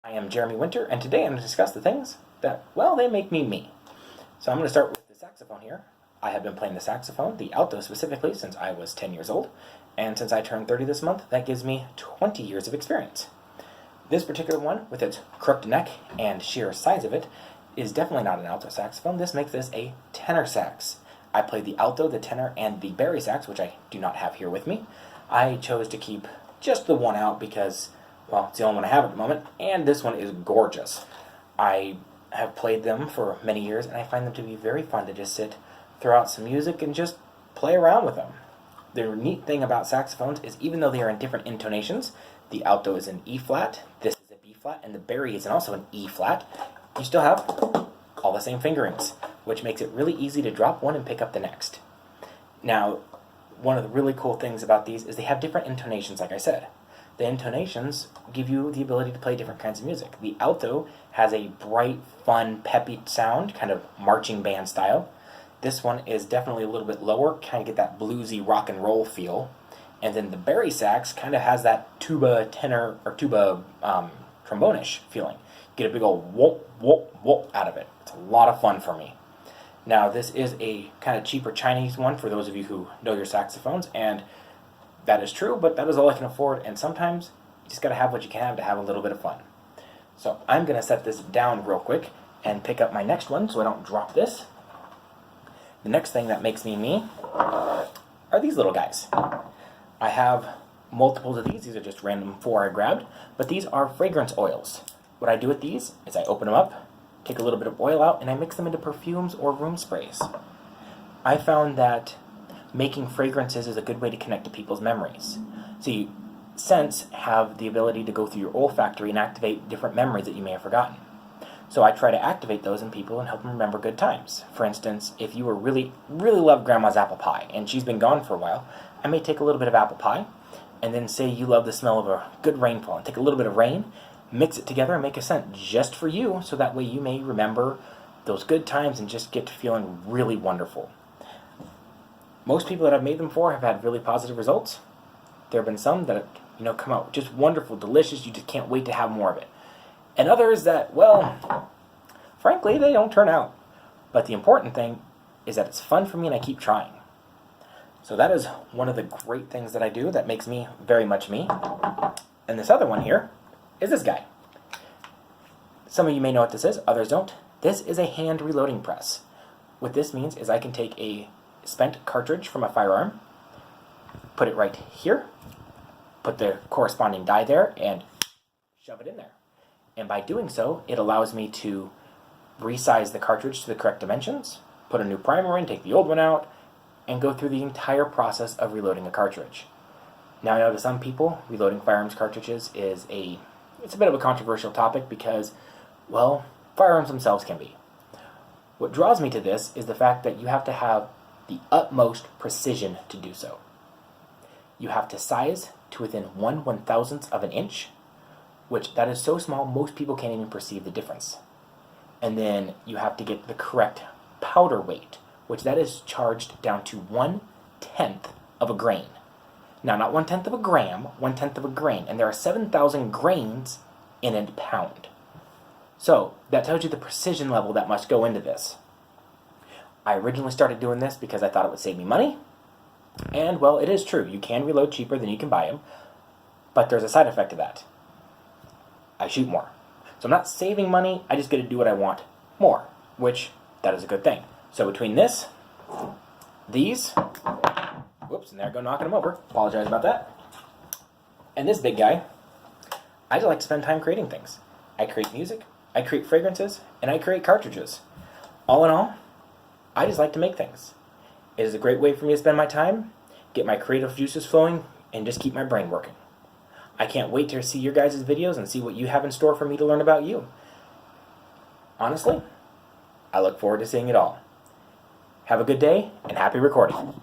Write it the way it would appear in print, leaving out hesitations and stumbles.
I am Jeremy Winter, and today I'm going to discuss the things that, well, they make me me. So I'm going to start with the saxophone here. I have been playing the saxophone, the alto specifically, since I was 10 years old, and since I turned 30 this month, that gives me 20 years of experience. This particular one, with its crooked neck and sheer size of it, is definitely not an alto saxophone. This makes this a tenor sax. I played the alto, the tenor, and the bari sax, which I do not have here with me. I chose to keep just the one out because, well, it's the only one I have at the moment, and this one is gorgeous. I have played them for many years, and I find them to be very fun to just sit, throw out some music, and just play around with them. The neat thing about saxophones is even though they are in different intonations, the alto is an E flat, this is a B flat, and the bari is also an E flat, you still have all the same fingerings, which makes it really easy to drop one and pick up the next. Now, one of the really cool things about these is they have different intonations, like I said. The intonations give you the ability to play different kinds of music. The alto has a bright, fun, peppy sound, kind of marching band style. This one is definitely a little bit lower, kind of get that bluesy rock and roll feel. And then the bari sax kind of has that tuba tenor, or tuba trombone-ish feeling. Get a big old whoop, whoop, whoop out of it. It's a lot of fun for me. Now, this is a kind of cheaper Chinese one for those of you who know your saxophones, and that is true, but that is all I can afford, and sometimes you just got to have what you can have to have a little bit of fun. So I'm going to set this down real quick and pick up my next one so I don't drop this. The next thing that makes me me are these little guys. I have multiples of these. These are just random 4 I grabbed, but these are fragrance oils. What I do with these is I open them up, take a little bit of oil out, and I mix them into perfumes or room sprays. I found that making fragrances is a good way to connect to people's memories. See, scents have the ability to go through your olfactory and activate different memories that you may have forgotten. So I try to activate those in people and help them remember good times. For instance, if you really love Grandma's apple pie, and she's been gone for a while, I may take a little bit of apple pie, and then say you love the smell of a good rainfall, and take a little bit of rain, mix it together and make a scent just for you, so that way you may remember those good times and just get to feeling really wonderful. Most people that I've made them for have had really positive results. There have been some that come out just wonderful, delicious, you just can't wait to have more of it. And others that, well, frankly, they don't turn out. But the important thing is that it's fun for me and I keep trying. So that is one of the great things that I do that makes me very much me. And this other one here is this guy. Some of you may know what this is, others don't. This is a hand reloading press. What this means is I can take a spent cartridge from a firearm, put it right here, put the corresponding die there, and shove it in there. And by doing so, it allows me to resize the cartridge to the correct dimensions, put a new primer in, take the old one out, and go through the entire process of reloading a cartridge. Now, I know to some people, reloading firearms cartridges is it's a bit of a controversial topic because, well, firearms themselves can be. What draws me to this is the fact that you have to have the utmost precision to do so. You have to size to within 1/1000th of an inch, which that is so small most people can't even perceive the difference. And then you have to get the correct powder weight, which that is charged down to 1/10 of a grain. Now, not 1/10 of a gram, 1/10 of a grain. And there are 7,000 grains in a pound. So, that tells you the precision level that must go into this. I originally started doing this because I thought it would save me money. And, well, it is true. You can reload cheaper than you can buy them. But there's a side effect to that. I shoot more. So I'm not saving money, I just get to do what I want more. Which, that is a good thing. So between this, these, whoops, and there I go knocking them over. Apologize about that. And this big guy, I just like to spend time creating things. I create music, I create fragrances, and I create cartridges. All in all, I just like to make things. It is a great way for me to spend my time, get my creative juices flowing, and just keep my brain working. I can't wait to see your guys' videos and see what you have in store for me to learn about you. Honestly, I look forward to seeing it all. Have a good day, and happy recording.